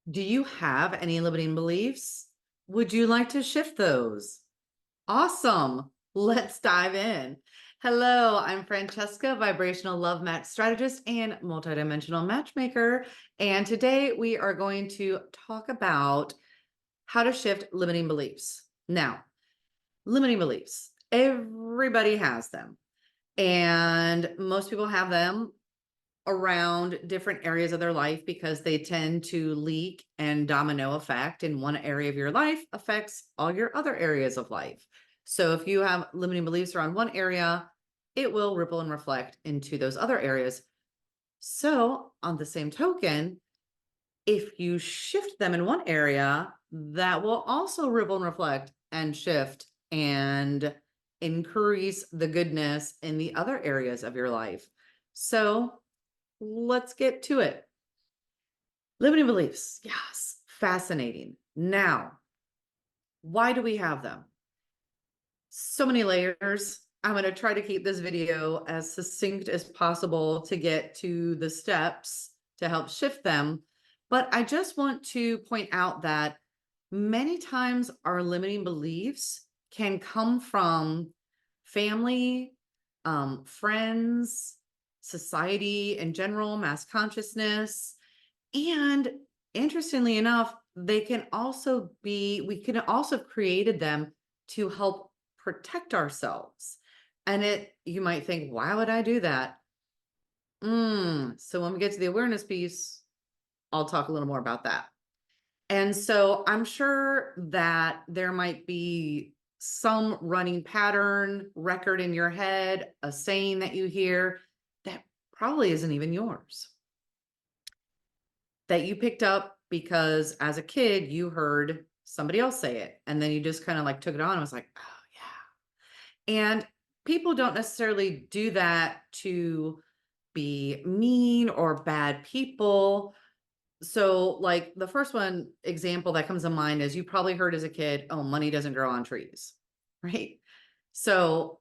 Do you have any limiting beliefs? Would you like to shift those? Awesome. Let's dive in. Hello, I'm Francesca, vibrational love match strategist and multidimensional matchmaker. And today we are going to talk about how to shift limiting beliefs. Now, limiting beliefs, everybody has them, and most people have them around different areas of their life because they tend to leak and domino effect, and one area of your life affects all your other areas of life. So if you have limiting beliefs around one area, it will ripple and reflect into those other areas. So on the same token, if you shift them in one area, that will also ripple and reflect and shift and increase the goodness in the other areas of your life. So let's get to it. Limiting beliefs. Yes. Fascinating. Now, why do we have them? So many layers. I'm going to try to keep this video as succinct as possible to get to the steps to help shift them. But I just want to point out that many times our limiting beliefs can come from family, friends, society in general, mass consciousness. And interestingly enough, we can also have created them to help protect ourselves. And you might think, why would I do that? So when we get to the awareness piece, I'll talk a little more about that. And so I'm sure that there might be some running pattern record in your head, a saying that you hear that probably isn't even yours, that you picked up because as a kid, you heard somebody else say it. And then you just kind of like took it on and was like, oh, yeah. And people don't necessarily do that to be mean or bad people. So, like the first one example that comes to mind is you probably heard as a kid, oh, money doesn't grow on trees, right? So,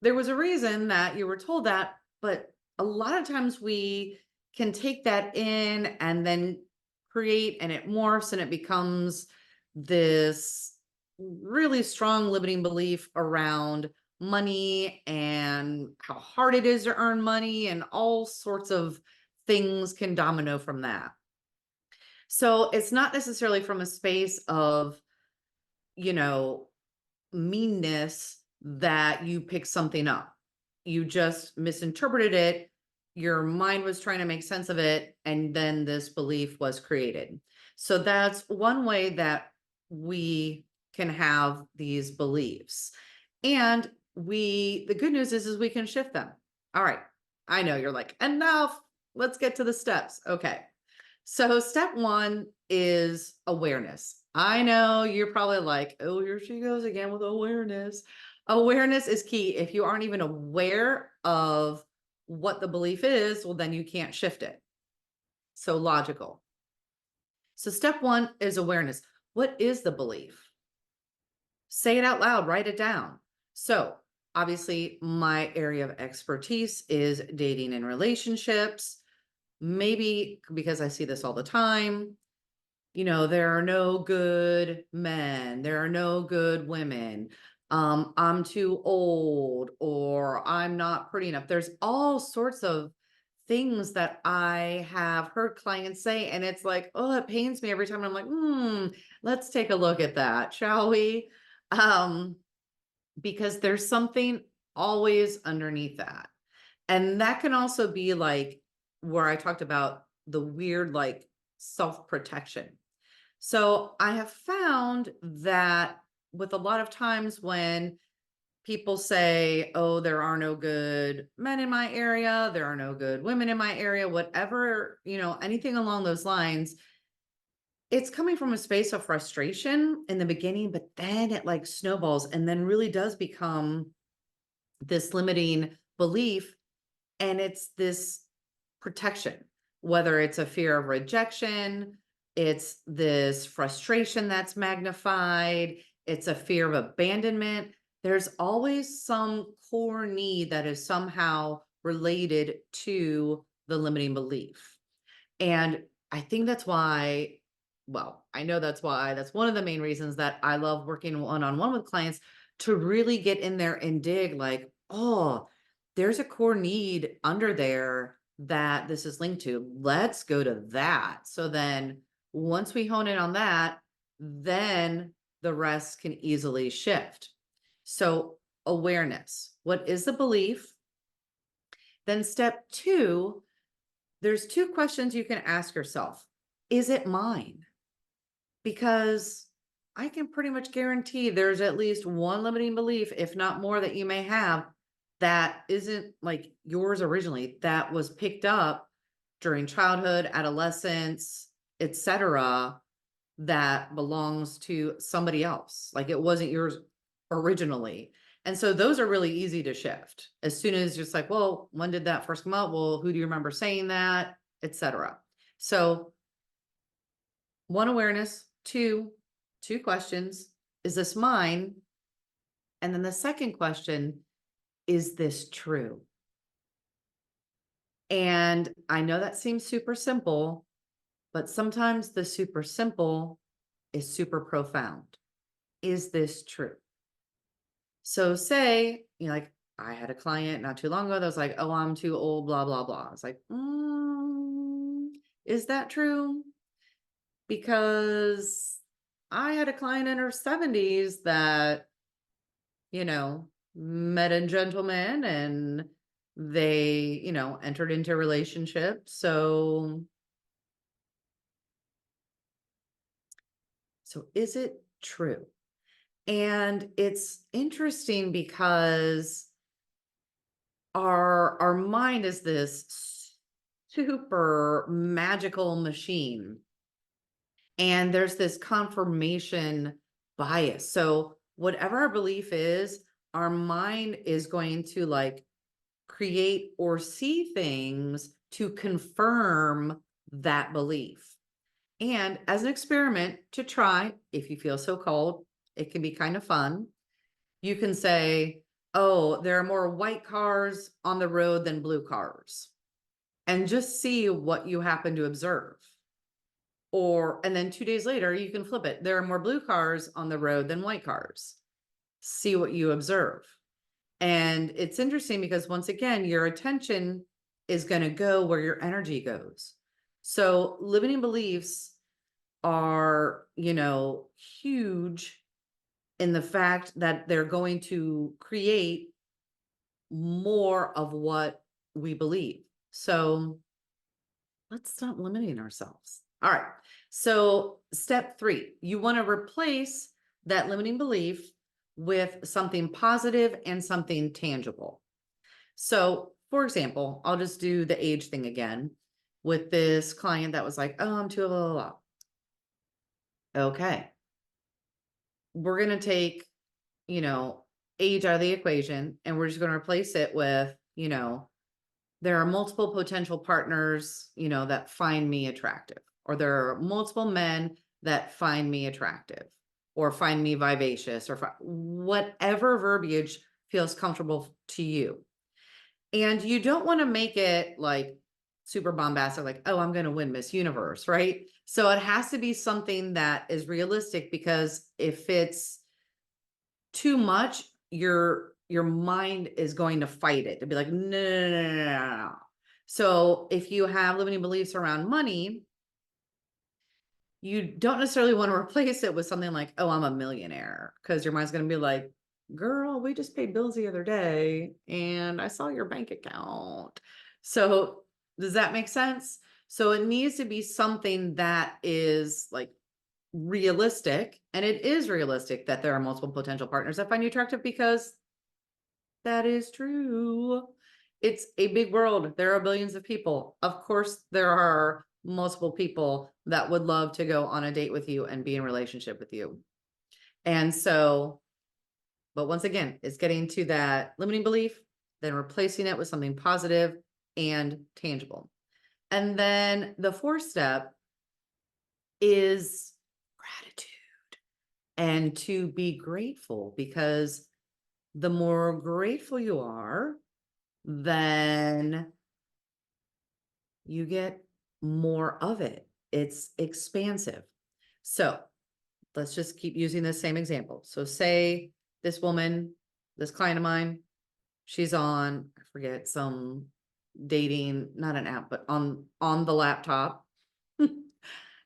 there was a reason that you were told that, but a lot of times we can take that in and then create, and it morphs and it becomes this really strong limiting belief around money and how hard it is to earn money, and all sorts of things can domino from that. So it's not necessarily from a space of, you know, meanness that you pick something up. You just misinterpreted it. Your mind was trying to make sense of it, and then this belief was created. So that's one way that we can have these beliefs. And the good news is we can shift them. All right. I know you're like, enough. Let's get to the steps. Okay. So step one is awareness. I know you're probably like, oh, here she goes again with awareness. Awareness is key. If you aren't even aware of what the belief is, well, then you can't shift it. So logical. So step one is awareness. What is the belief? Say it out loud, write it down. So obviously my area of expertise is dating and relationships. Maybe because I see this all the time, there are no good men, there are no good women. I'm too old, or I'm not pretty enough. There's all sorts of things that I have heard clients say, and it's like, oh, it pains me every time. I'm like, let's take a look at that, shall we? Um, because there's something always underneath that. And that can also be like where I talked about the weird, like self-protection. So I have found that with a lot of times when people say, oh, there are no good men in my area, there are no good women in my area, whatever, anything along those lines, it's coming from a space of frustration in the beginning, but then it like snowballs and then really does become this limiting belief. And it's this protection, whether it's a fear of rejection, it's this frustration that's magnified, it's a fear of abandonment. There's always some core need that is somehow related to the limiting belief. And I think that's why well, I know that's one of the main reasons that I love working one-on-one with clients, to really get in there and dig like, oh, there's a core need under there that this is linked to. Let's go to that. So then once we hone in on that, then the rest can easily shift. So awareness. What is the belief? Then step two, there's two questions you can ask yourself. Is it mine? Because I can pretty much guarantee there's at least one limiting belief, if not more, that you may have that isn't like yours originally, that was picked up during childhood, adolescence, etc., that belongs to somebody else. Like it wasn't yours originally. And so those are really easy to shift. As soon as just like, well, when did that first come up? Well, who do you remember saying that, etc. So one, awareness. Two questions. Is this mine? And then the second question, is this true? And I know that seems super simple, but sometimes the super simple is super profound. Is this true? So say, like I had a client not too long ago that was like, oh, I'm too old, blah, blah, blah. I was like, is that true? Because I had a client in her 70s that, met a gentleman and they, entered into a relationship. So is it true? And it's interesting because our mind is this super magical machine. And there's this confirmation bias. So whatever our belief is, our mind is going to like create or see things to confirm that belief. And as an experiment to try, if you feel so called, it can be kind of fun. You can say, oh, there are more white cars on the road than blue cars, and just see what you happen to observe. And then 2 days later, you can flip it. There are more blue cars on the road than white cars. See what you observe. And it's interesting because once again, your attention is going to go where your energy goes. So limiting beliefs are, huge in the fact that they're going to create more of what we believe. So let's stop limiting ourselves. All right. So step 3, you want to replace that limiting belief with something positive and something tangible. So for example, I'll just do the age thing again with this client that was like, oh, I'm too blah, blah, blah. Okay. We're going to take, age out of the equation, and we're just going to replace it with, there are multiple potential partners, that find me attractive, or there are multiple men that find me attractive, or find me vivacious, or whatever verbiage feels comfortable to you. And you don't want to make it like super bombastic, like, oh, I'm going to win Miss Universe, right? So it has to be something that is realistic, because if it's too much, your mind is going to fight it to be like, no, no, no, no, no, no. So if you have limiting beliefs around money, you don't necessarily want to replace it with something like, oh, I'm a millionaire, because your mind's going to be like, girl, we just paid bills the other day and I saw your bank account. So does that make sense? So it needs to be something that is like realistic, and it is realistic that there are multiple potential partners that find you attractive, because that is true. It's a big world. There are billions of people. Of course, there are multiple people that would love to go on a date with you and be in a relationship with you. And so, but once again, it's getting to that limiting belief, then replacing it with something positive and tangible. And then the 4th step is gratitude, and to be grateful, because the more grateful you are, then you get more of it. It's expansive. So let's just keep using the same example. So say this woman, this client of mine, she's on, I forget, some dating, not an app, but on the laptop.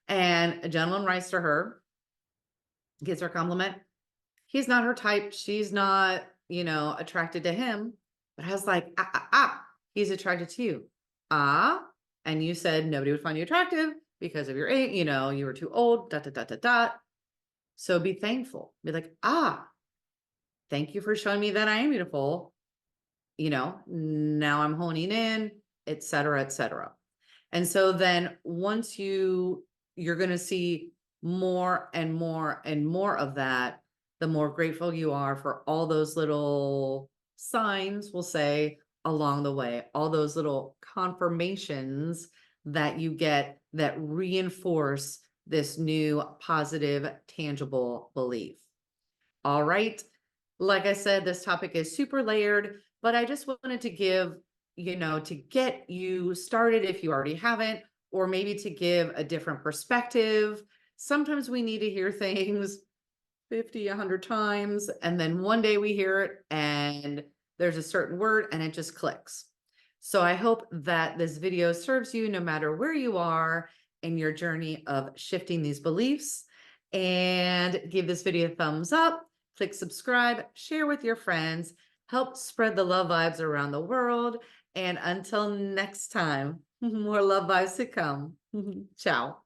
And a gentleman writes to her, gives her a compliment. He's not her type. She's not, attracted to him. But I was like, he's attracted to you. Ah, and you said nobody would find you attractive because of your age, you were too old, dot, dot, dot, dot, dot. So be thankful. Be like, thank you for showing me that I am beautiful. Now I'm honing in, et cetera, et cetera. And so then once you're going to see more and more and more of that, the more grateful you are for all those little signs, we'll say, along the way, all those little confirmations that you get that reinforce this new positive, tangible belief. All right. Like I said, this topic is super layered, but I just wanted to give, to get you started if you already haven't, or maybe to give a different perspective. Sometimes we need to hear things 50, 100 times, and then one day we hear it and there's a certain word and it just clicks. So I hope that this video serves you no matter where you are in your journey of shifting these beliefs. And give this video a thumbs up, click subscribe, share with your friends, help spread the love vibes around the world. And until next time, more love vibes to come. Ciao.